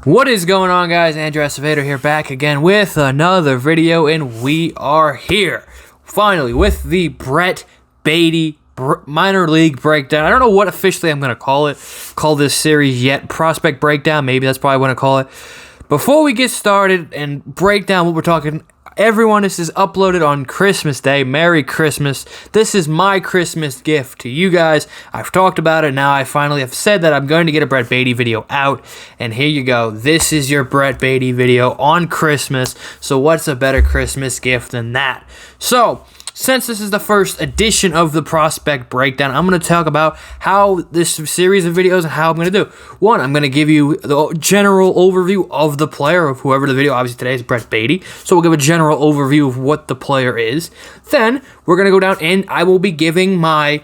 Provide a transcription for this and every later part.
What is going on, guys? Andrew Vader here, back again with another video, and we are here finally with the Brett Baty minor league breakdown. I don't know what officially I'm going to call this series yet. Prospect breakdown, maybe that's probably what I call it. Before we get started and break down what we're talking, everyone, this is uploaded on Christmas Day. Merry Christmas. This is my Christmas gift to you guys. I've talked about it. Now I finally have said that I'm going to get a Brett Baty video out. And here you go. This is your Brett Baty video on Christmas. So what's a better Christmas gift than that? So, since this is the first edition of the Prospect Breakdown, I'm going to talk about how this series of videos and how I'm going to do. One, I'm going to give you the general overview of the player, of whoever the video, obviously today is Brett Baty, so we'll give a general overview of what the player is. Then, we're going to go down and I will be giving my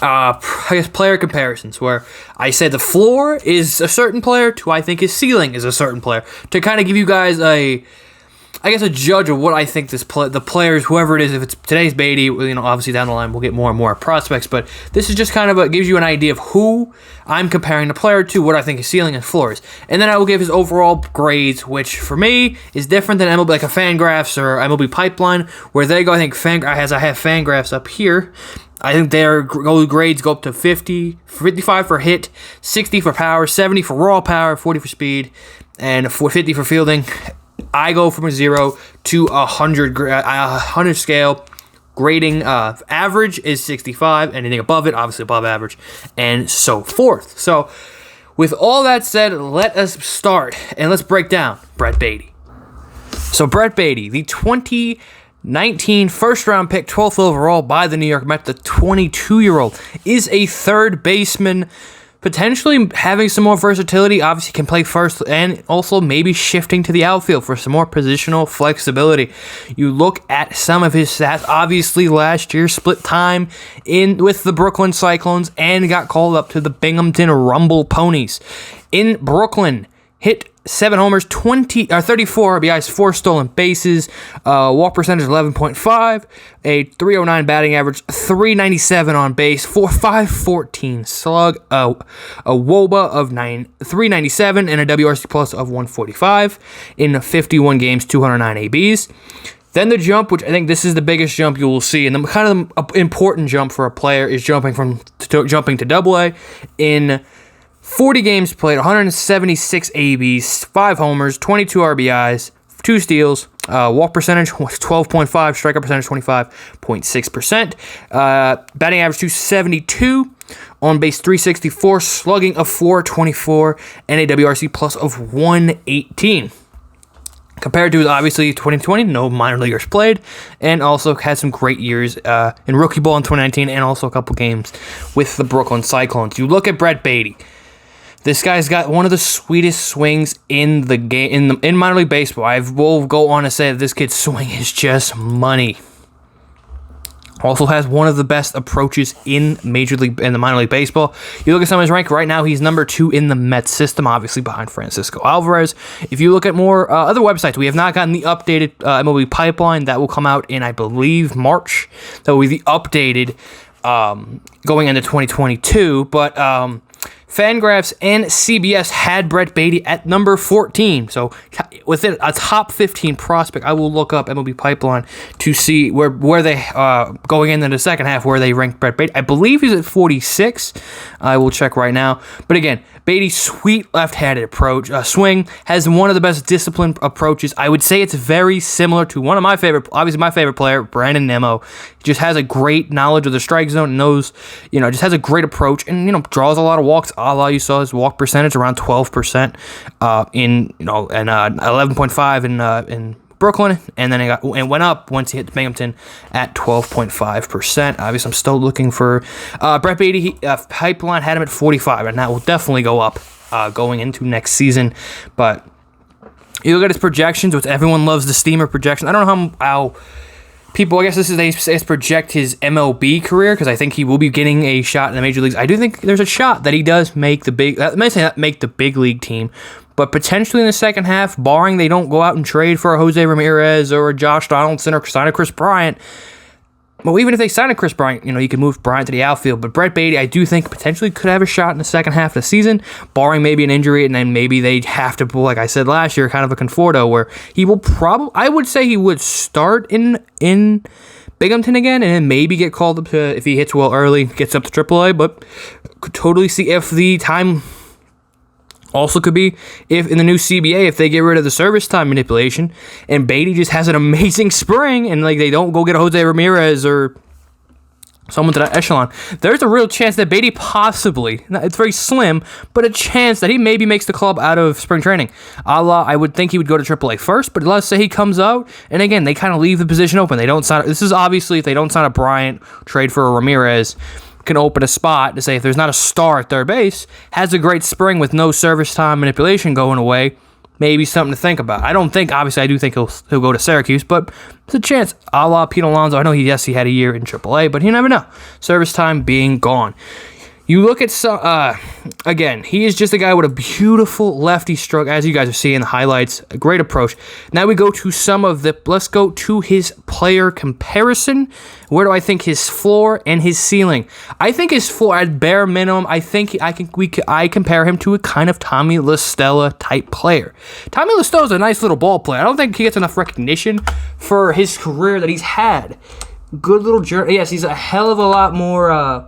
player comparisons, where I said the floor is a certain player to I think his ceiling is a certain player, to kind of give you guys a judge of what I think the players, whoever it is, if it's today's Baty, obviously down the line we'll get more and more prospects, but this is just kind of gives you an idea of who I'm comparing the player to, what I think his ceiling and floor is. And then I will give his overall grades, which for me is different than MLB, like a Fangraphs or MLB Pipeline, where they go, I think I have Fangraphs up here. I think their grades go up to 50, 55 for hit, 60 for power, 70 for raw power, 40 for speed, and 50 for fielding. I go from a 0 to 100 scale. Grading average is 65. Anything above it, obviously above average, and so forth. So, with all that said, let us start and let's break down Brett Baty. So, Brett Baty, the 2019 first-round pick, 12th overall by the New York Mets, the 22-year-old, is a third baseman, potentially having some more versatility. Obviously can play first, and also maybe shifting to the outfield for some more positional flexibility. You look at some of his stats. Obviously last year split time with the Brooklyn Cyclones and got called up to the Binghamton Rumble Ponies. In Brooklyn, hit 7 homers, 34 RBIs, 4 stolen bases, walk percentage 11.5, a 309 batting average, 397 on base, 514 slug, a WOBA of 397, and a WRC plus of 145 in 51 games, 209 ABs. Then the jump, which I think this is the biggest jump you will see, and the kind of important jump for a player is jumping to Double-A in 40 games played, 176 ABs, 5 homers, 22 RBIs, 2 steals, walk percentage was 12.5, strikeout percentage 25.6%, batting average 272, on base 364, slugging of 424, and a WRC plus of 118. Compared to, obviously, 2020, no minor leaguers played, and also had some great years in rookie ball in 2019, and also a couple games with the Brooklyn Cyclones. You look at Brett Baty. This guy's got one of the sweetest swings in the game in minor league baseball. I will go on to say that this kid's swing is just money. Also has one of the best approaches in the minor league baseball. You look at some of his rank right now, he's number 2 in the Mets system, obviously behind Francisco Alvarez. If you look at more other websites, we have not gotten the updated MLB Pipeline. That will come out in, I believe, March. That will be the updated going into 2022, but Fangraphs and CBS had Brett Baty at number 14. So within a top 15 prospect, I will look up MLB Pipeline to see where they going into the second half, where they ranked Brett Baty. I believe he's at 46. I will check right now. But again, Baty's sweet left-handed swing has one of the best disciplined approaches. I would say it's very similar to one of my favorite, obviously my favorite player, Brandon Nimmo. He just has a great knowledge of the strike zone, knows, just has a great approach, and draws a lot of walks. All you saw his walk percentage around 12% and 11.5 in Brooklyn, and then it went up once he hit Binghamton at 12.5%. Obviously, I'm still looking for Brett Baty. Pipeline had him at 45, and that will definitely go up going into next season. But you look at his projections, which everyone loves the steamer projection. I don't know how people, I guess this is they project his MLB career, because I think he will be getting a shot in the major leagues. I do think there's a shot that he does make the big league team, but potentially in the second half, barring they don't go out and trade for a Jose Ramirez or a Josh Donaldson or sign a Chris Bryant, Well, even if they sign a Chris Bryant, you could move Bryant to the outfield. But Brett Baty, I do think potentially could have a shot in the second half of the season, barring maybe an injury, and then maybe they have to pull, like I said last year, kind of a Conforto, where he will probably, I would say he would start in Binghamton again, and then maybe get called up to, if he hits well early, gets up to AAA, but could totally see if the time. Also could be if in the new CBA, if they get rid of the service time manipulation and Baty just has an amazing spring and like they don't go get a Jose Ramirez or someone to that echelon, there's a real chance that Baty possibly, it's very slim, but a chance that he maybe makes the club out of spring training. I would think he would go to AAA first, but let's say he comes out, and again, they kind of leave the position open. They don't sign. This is obviously if they don't sign a Bryant, trade for a Ramirez, can open a spot to say if there's not a star at third base, has a great spring with no service time manipulation going away, maybe something to think about. I don't think, obviously I do think he'll go to Syracuse, but there's a chance, a la Pete Alonso. I know he had a year in AAA, but you never know. Service time being gone. You look at, again, he is just a guy with a beautiful lefty stroke, as you guys are seeing in the highlights. A great approach. Now we go to let's go to his player comparison. Where do I think his floor and his ceiling? I think his floor, at bare minimum, I compare him to a kind of Tommy La Stella type player. Tommy La Stella is a nice little ball player. I don't think he gets enough recognition for his career that he's had. Good little journey. Yes, he's a hell of a lot more,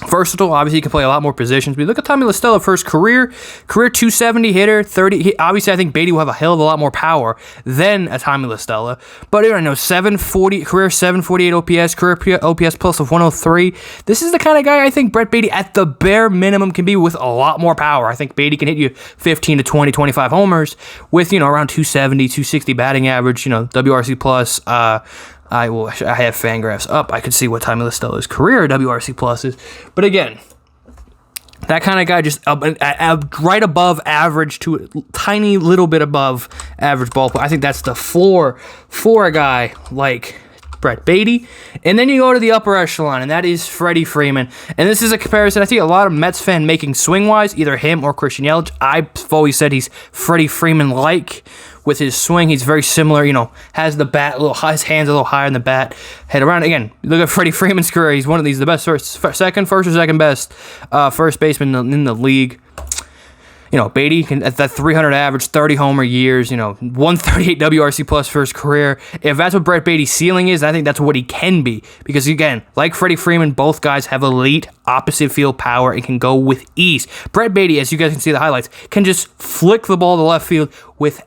versatile. Obviously, he can play a lot more positions. But look at Tommy La Stella for his career 270 hitter, 30. Obviously, I think Baty will have a hell of a lot more power than a Tommy La Stella. But I know 740 career 748 OPS, career OPS plus of 103. This is the kind of guy I think Brett Baty at the bare minimum can be with a lot more power. I think Baty can hit you 15 to 20, 25 homers with around 270, 260 batting average. WRC plus. I have Fangraphs up. I could see what Tommy La Stella's career WRC plus is. But again, that kind of guy just right above average to a tiny little bit above average ball play. I think that's the floor for a guy like Brett Baty. And then you go to the upper echelon, and that is Freddie Freeman. And this is a comparison I think a lot of Mets fan making swing-wise, either him or Christian Yelich. I've always said he's Freddie Freeman-like. With his swing, he's very similar, has the bat, his hands a little higher in the bat, head around. Again, look at Freddie Freeman's career. He's the best first or second best first baseman in the league. Baty can at that 300 average, 30 homer years, 138 WRC plus for his career. If that's what Brett Baty's ceiling is, I think that's what he can be. Because again, like Freddie Freeman, both guys have elite opposite field power and can go with ease. Brett Baty, as you guys can see the highlights, can just flick the ball to left field with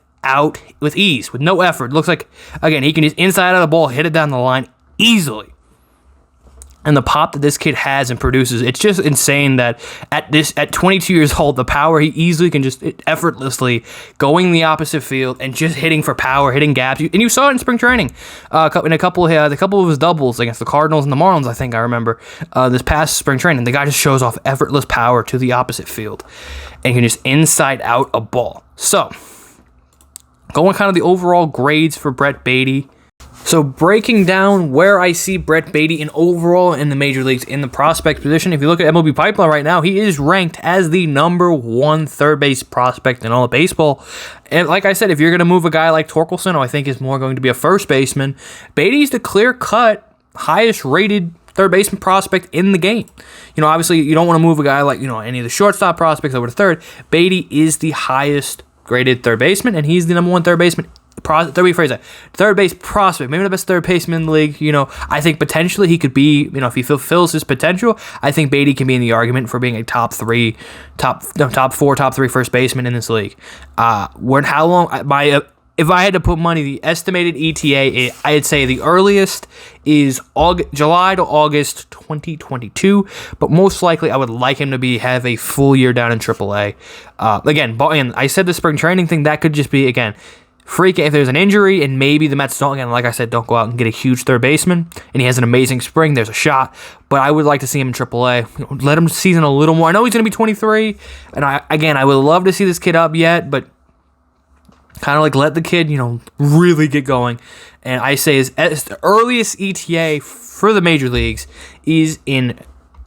ease, with no effort. Looks like, again, he can just inside of the ball, hit it down the line easily. And the pop that this kid has and produces, it's just insane that at 22 years old, the power he easily can just effortlessly going the opposite field and just hitting for power, hitting gaps. And you saw it in spring training. In a couple of his doubles against the Cardinals and the Marlins, I think I remember, this past spring training. The guy just shows off effortless power to the opposite field and can just inside out a ball. So, going kind of the overall grades for Brett Baty. So breaking down where I see Brett Baty in overall in the major leagues in the prospect position. If you look at MLB Pipeline right now, he is ranked as the number 1 third base prospect in all of baseball. And like I said, if you're going to move a guy like Torkelson, who I think is more going to be a first baseman, Baty's the clear-cut, highest-rated third baseman prospect in the game. Obviously, you don't want to move a guy like, any of the shortstop prospects over to third. Baty is the highest graded third baseman, and he's the number 1 third baseman. Third base prospect, maybe the best third baseman in the league. I think potentially he could be, if he fulfills his potential, I think Baty can be in the argument for being a top 4, top 3 first baseman in this league. If I had to put money, the estimated ETA, I'd say the earliest is July to August 2022, but most likely I would like him to have a full year down in AAA. Again, I said the spring training thing, that could just be, again, freak if there's an injury and maybe the Mets don't, again, like I said, don't go out and get a huge third baseman, and he has an amazing spring, there's a shot, but I would like to see him in AAA. Let him season a little more. I know he's going to be 23, and I would love to see this kid up yet, but kind of let the kid, really get going. And I say the earliest ETA for the major leagues is in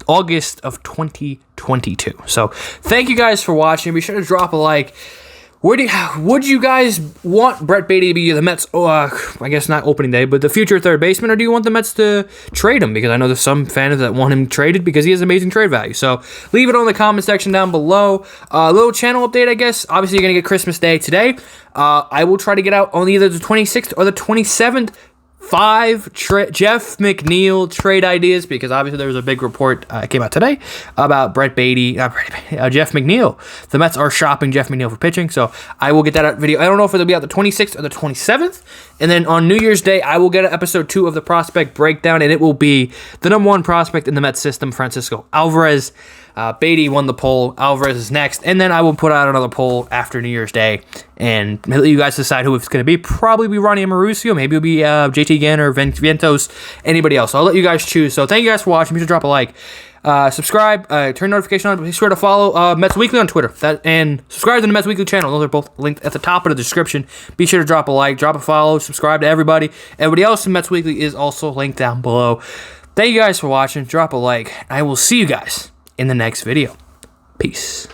August of 2022. So thank you guys for watching. Be sure to drop a like. Would you guys want Brett Baty to be the Mets? I guess not opening day, but the future third baseman, or do you want the Mets to trade him? Because I know there's some fans that want him traded because he has amazing trade value. So leave it on the comment section down below. A little channel update, I guess. Obviously, you're gonna get Christmas Day today. I will try to get out on either the 26th or the 27th. 5 Jeff McNeil trade ideas, because obviously there was a big report came out today about Jeff McNeil. The Mets are shopping Jeff McNeil for pitching, so I will get that out video. I don't know if it'll be out the 26th or the 27th, and then on New Year's Day I will get episode 2 of the prospect breakdown, and it will be the number 1 prospect in the Mets system, Francisco Alvarez. Baty won the poll. Alvarez is next. And then I will put out another poll after New Year's Day and let you guys decide who it's going to be. Probably be Ronnie Mauricio. Maybe it'll be JT Gannon or Vientos. Anybody else. So I'll let you guys choose. So thank you guys for watching. Be sure to drop a like. Subscribe. Turn notification on. Be sure to follow Mets Weekly on Twitter. And subscribe to the Mets Weekly channel. Those are both linked at the top of the description. Be sure to drop a like, drop a follow, subscribe to everybody. Everybody else in Mets Weekly is also linked down below. Thank you guys for watching. Drop a like. I will see you guys in the next video. Peace.